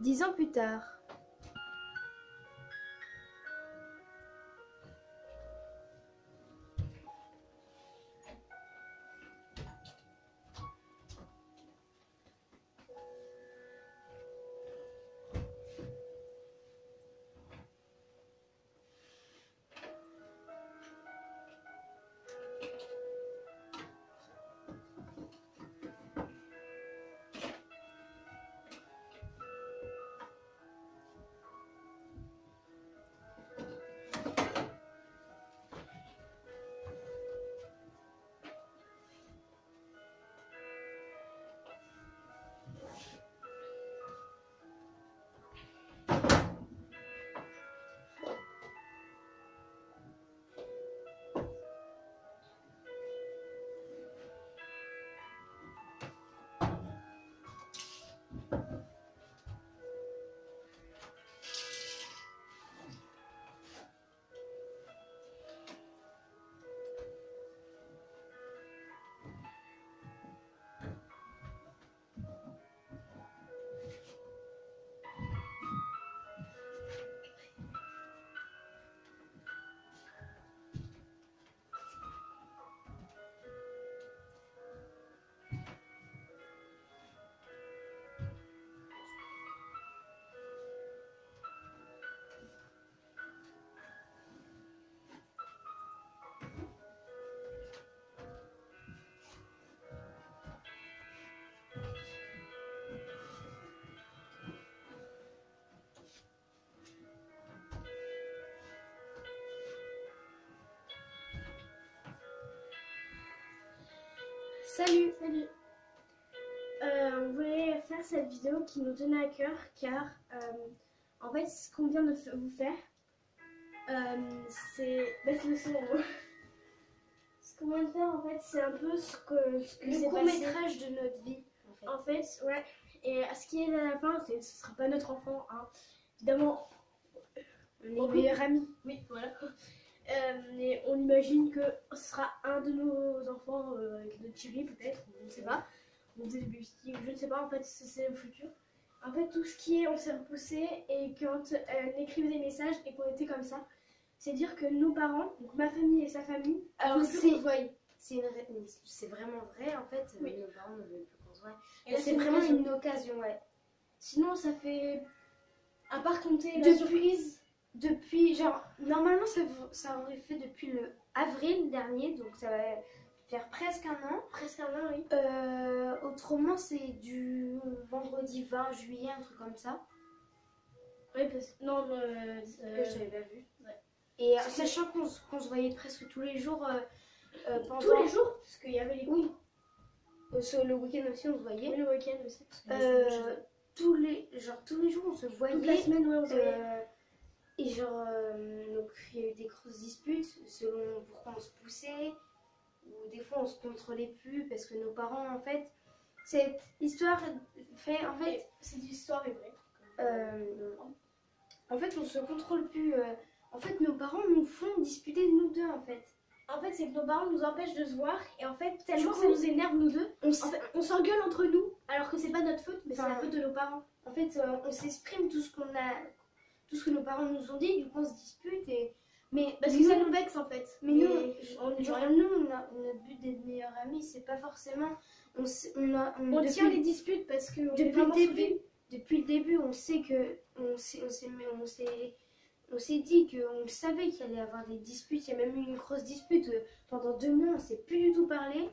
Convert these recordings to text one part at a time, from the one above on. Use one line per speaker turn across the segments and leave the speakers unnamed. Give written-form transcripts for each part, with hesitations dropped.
10 ans plus tard. Salut.
Salut. On voulait faire cette vidéo qui nous tenait à cœur car en fait ce qu'on vient de vous faire c'est le son. Ce qu'on vient de faire en fait c'est un peu ce que
Le court-métrage de notre vie.
En fait, ouais. Et à ce qui est à la fin, ce sera pas notre enfant, hein. Évidemment,
On est meilleurs amis.
oui, voilà. Mais on imagine que ce sera un de nos enfants, avec notre chéri peut-être, on ne sait pas. On faisait des babysitting, je ne sais pas, en fait, c'est le futur. En fait, tout ce qui est, on s'est repoussé et quand elle écrivait des messages et qu'on était comme ça, c'est dire que nos parents, donc ma famille et sa famille,
Alors
c'est
c'est vraiment vrai en fait.
Oui.
Nos parents ne veulent plus qu'on se voit.
Et là,
C'est vraiment une occasion, ouais.
Sinon, ça fait, à part compter la
Depuis-
surprise.
Depuis, genre, normalement ça aurait fait depuis le avril dernier, donc ça va faire presque un an.
Presque un an, oui.
Autrement, c'est du vendredi 20 juillet, un truc comme ça,
Oui, parce que. Non,
que je n'avais pas vu.
ouais.
Et sachant qu'on se voyait presque tous les jours pendant...
tous les jours, parce qu'il y avait les
Oui. Sur le week-end aussi, on se voyait.
Oui, le week-end aussi.
Tous les jours, on se voyait.
Toute la semaine, oui, on se voyait.
Et genre, donc il y a eu des grosses disputes selon pourquoi on se poussait, ou des fois on se contrôlait plus parce que nos parents, en fait, cette histoire fait, en fait,
Cette histoire est vraie.
en fait, on se contrôle plus. En fait, nos parents nous font disputer nous deux, en fait.
En fait, c'est que nos parents nous empêchent de se voir et en fait, tellement
Du coup,
ça nous énerve, nous deux.
On
En fait, on s'engueule entre nous alors que c'est pas notre faute, mais c'est
Enfin,
la faute de nos parents.
En fait, on s'exprime tout ce que nos parents nous ont dit, du coup on se dispute mais
Parce que ça nous vexe en fait.
mais nous,
on dit
genre
rien.
nous, notre but d'être meilleurs amis, c'est pas forcément,
On
depuis,
tient les disputes parce que on est
depuis
vraiment
le début,
soudés.
depuis le début, on sait que, on s'est dit qu'on le savait qu'il allait y avoir des disputes. Il y a même eu une grosse dispute pendant 2 mois, on s'est plus du tout parlé.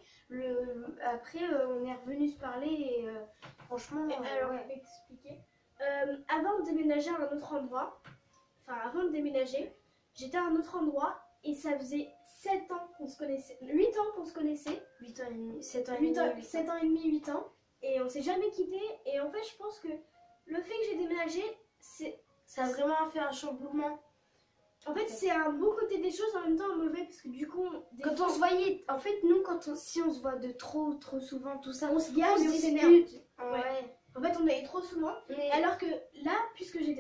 Après, on est revenu se parler et franchement,
Alors,
ouais.
je vais expliquer. Avant de déménager à un autre endroit, enfin avant de déménager, j'étais à un autre endroit et ça faisait 7 ans qu'on se connaissait, 8 ans qu'on se connaissait,
8 ans et demi, 7 ans et
8
demi,
ans,
8 ans.
7 ans et demi, 8 ans, et on s'est jamais quitté. Et en fait, je pense que le fait que j'ai déménagé,
Ça a vraiment fait un chamboulement.
en fait, c'est un bon côté des choses, en même temps un mauvais, parce que du coup,
Quand on se voyait, en fait, nous, si on se voit de trop souvent, tout ça,
on se gave
on
et on
se
s'énerve.
dispute.
Ouais.
Ouais.
En fait, on allait trop souvent.
Mais
Alors que là, puisque j'ai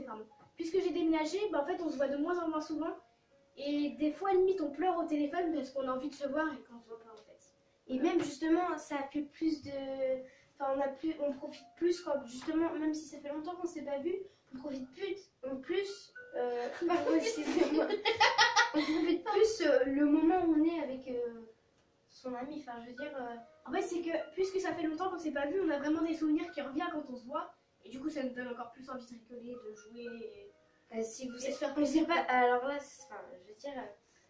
déménagé, bah, en fait, on se voit de moins en moins souvent. Et des fois, limite, on pleure au téléphone parce qu'on a envie de se voir et qu'on se voit pas en fait.
et même justement, ça fait plus de. Enfin, on profite plus quand justement, même si ça fait longtemps qu'on s'est pas vu, on profite plus. Pardon, excusez-moi. On profite plus le moment où on est avec son ami. Enfin, je veux dire.
En fait, c'est que puisque ça fait longtemps qu'on s'est pas vu, on a vraiment des souvenirs qui reviennent quand on se voit. Et du coup, ça nous donne encore plus envie de rigoler, de jouer.
Si vous
Et se faire
on
plaisir,
sait pas.
quoi.
Alors là, enfin, je veux dire.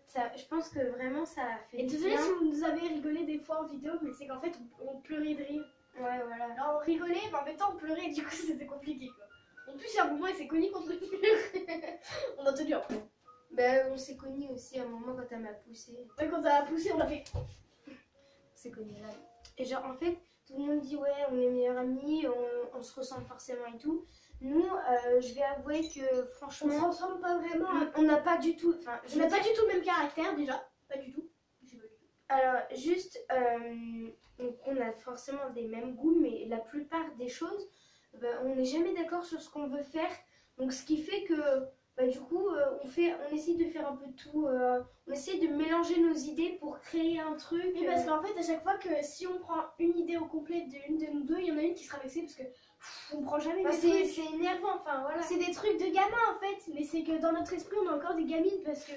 Ça, je pense que vraiment ça a fait
Et
du
désolé
bien.
si vous nous avez rigolé des fois en vidéo, mais c'est qu'en fait, on pleurait de rire.
Ouais, voilà.
Alors, on rigolait, mais en même temps, on pleurait, et du coup, c'était compliqué quoi. En plus, il y a un moment, il s'est cogné contre le mur. On a tenu un peu.
Ben, on s'est connus aussi à un moment quand elle m'a poussé.
Ouais, quand ça a poussé, on a fait.
On s'est connus là. Et genre, en fait, tout le monde dit ouais, on est meilleurs amis, on se ressemble forcément et tout. Nous, je vais avouer que
On se
franchement,
ressemble pas vraiment.
on n'a pas du tout. Enfin,
On n'a pas du tout le même caractère déjà. Pas du tout.
Alors, juste, on a forcément des mêmes goûts, mais la plupart des choses, ben, on n'est jamais d'accord sur ce qu'on veut faire. Donc, ce qui fait que, ben, du coup, on essaye de faire un peu tout. On essaye de mélanger nos idées pour créer un truc.
Oui, parce qu'en fait, à chaque fois que si on prend une idée au complet d'une de nous deux, il y en a une qui sera vexée parce que on prend jamais
Enfin,
des trucs.
c'est énervant, enfin voilà.
C'est des trucs de gamins en fait, mais c'est que dans notre esprit, on a encore des gamines parce que,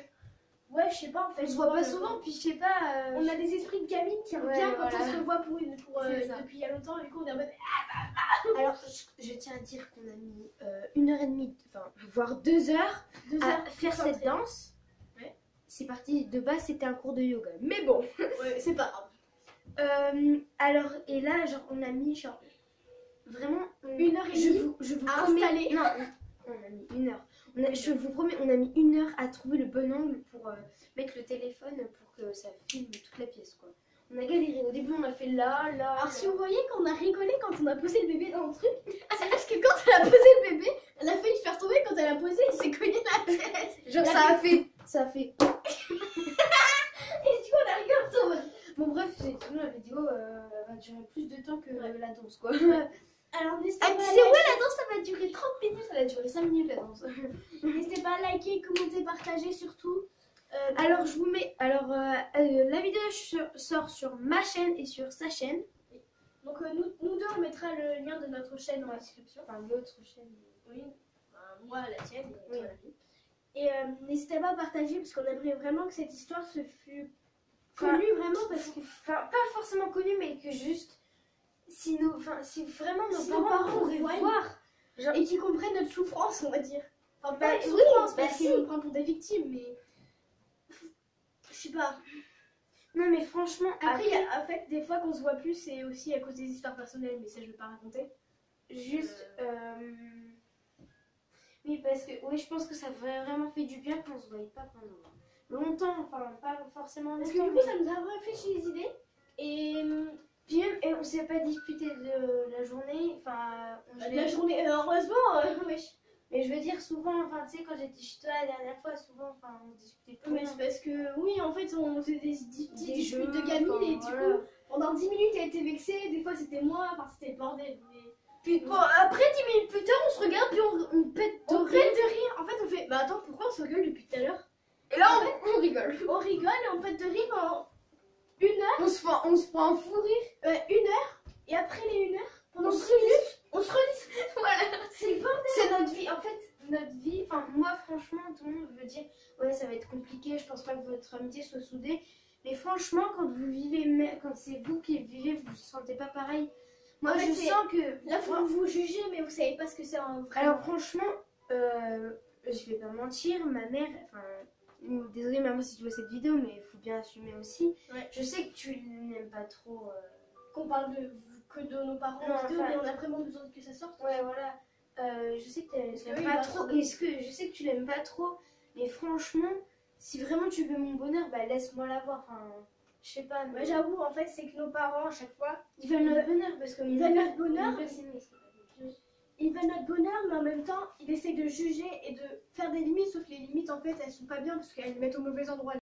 ouais, je sais pas en fait.
On se voit pas souvent, puis je sais pas.
On a des esprits de gamines qui
Ouais,
reviennent quand
voilà.
on se revoit
C'est ça.
depuis il y a longtemps, et du coup, on est en mode.
Alors, je tiens à dire qu'on a mis 1h30, enfin, voire 2 heures
2
à
heures
faire
pour
cette
s'entraîner.
danse.
Ouais.
C'est parti, de base, c'était un cours de yoga. Mais bon.
Ouais, c'est pas grave.
Alors, et là, genre, on a mis, genre, vraiment
1h30
je vous
à
promets.
installer.
Non, on a mis 1 heure. Je vous promets, on a mis 1 heure à trouver le bon angle pour mettre le téléphone pour que ça filme toute la pièce, quoi. On a galéré. Au début, on a fait là.
Alors si vous voyez qu'on a rigolé quand on a posé le bébé dans le truc, c'est parce que quand elle a posé le bébé, elle a failli se faire tomber quand elle a posé, elle s'est cognée la tête.
Genre, ça a fait. Et du coup, on a rigolé. Bon, bref, c'est tout. La vidéo va durer plus de temps que la danse, quoi.
Alors n'hésitez
Ah,
pas
tu
à
sais, ouais,
liker.
la danse, ça va durer 30 minutes. Elle a duré 5 minutes, la danse.
N'hésitez pas à liker, commenter, partager surtout.
Alors, je vous mets. Alors, la vidéo sort sur ma chaîne et sur sa chaîne.
Donc nous deux, on mettra le lien de notre chaîne en description.
Enfin, l'autre chaîne.
Oui, moi la tienne et
Oui.
toi la mienne. Et n'hésitez pas à partager parce qu'on aimerait vraiment que cette histoire se fût connue vraiment parce que
Enfin, pas forcément connu, mais que juste. Si vraiment nos
Si nos
parents
parents
pourraient
voient.
voir. Genre,
et qui comprennent notre souffrance, on va dire. Enfin,
Bah,
pas notre
oui,
souffrance
bah
parce
si.
qu'ils nous prennent pour des victimes, mais je sais pas.
non, mais franchement,
Après, il y a, en fait, des fois qu'on se voit plus, c'est aussi à cause des histoires personnelles, mais ça, je vais pas raconter.
juste. Oui, parce que oui, je pense que ça aurait vraiment fait du bien qu'on se voyait pas pendant longtemps. Enfin, pas forcément
Parce
longtemps.
que du coup, ça nous a réfléchi les idées. Et
Puis même, et on s'est pas disputé de la journée. Enfin,
la journée, heureusement, wesh.
Mais je veux dire, souvent, enfin, tu sais, quand j'étais chez toi la dernière fois, souvent, enfin, on discutait plus.
Mais c'est parce que, oui, en fait, on faisait des petites
Des
disputes
jeux,
de gamines
enfin,
et du
voilà.
coup, pendant 10 minutes, elle était vexée, des fois c'était moi, enfin c'était le bordel. Mais...
Puis bon, après 10 minutes plus tard, on se regarde, puis on pète de
On
rire.
pète de rire. En fait, on fait, bah attends, pourquoi on se gueule depuis tout à l'heure?
Et là, on rigole.
On rigole et on pète de rire pendant 1 heure,
On se prend un fou rire.
1 heure, et après les 1 heure, pendant
On
3
se
minutes, on se redit.
Voilà.
C'est le bordel.
C'est notre vie. En fait, notre vie, enfin, moi, franchement, tout le monde veut dire, ouais, ça va être compliqué, je pense pas que votre amitié soit soudée. Mais franchement, quand vous vivez, quand c'est vous qui vivez, vous ne sentez pas pareil. Moi,
En fait,
je
c'est-
sens que.
Là, faut vous juger, mais vous savez pas ce que c'est en vrai.
Alors, franchement, je vais pas mentir, ma mère, enfin, désolée maman si tu vois cette vidéo, mais il faut bien assumer aussi.
Ouais.
Je sais que tu n'aimes pas trop.
Qu'on parle que de nos parents
Non,
en vidéo,
enfin-
mais on a vraiment besoin que ça sorte.
Ouais, voilà. Je sais que tu
Parce que
l'aimes
oui,
pas
bah,
trop.
c'est-
Je sais que tu l'aimes pas trop, mais franchement, si vraiment tu veux mon bonheur, bah laisse-moi l'avoir. Enfin, je sais pas. Mais
Ouais, j'avoue, en fait, c'est que nos parents, à chaque fois,
ils veulent notre bonheur parce que
ils veulent notre bonheur.
mon père, c'est nice.
ils veulent notre bonheur, mais en même temps, ils essayent de juger et de faire des limites, sauf que les limites, en fait, elles sont pas bien parce qu'elles les mettent au mauvais endroit.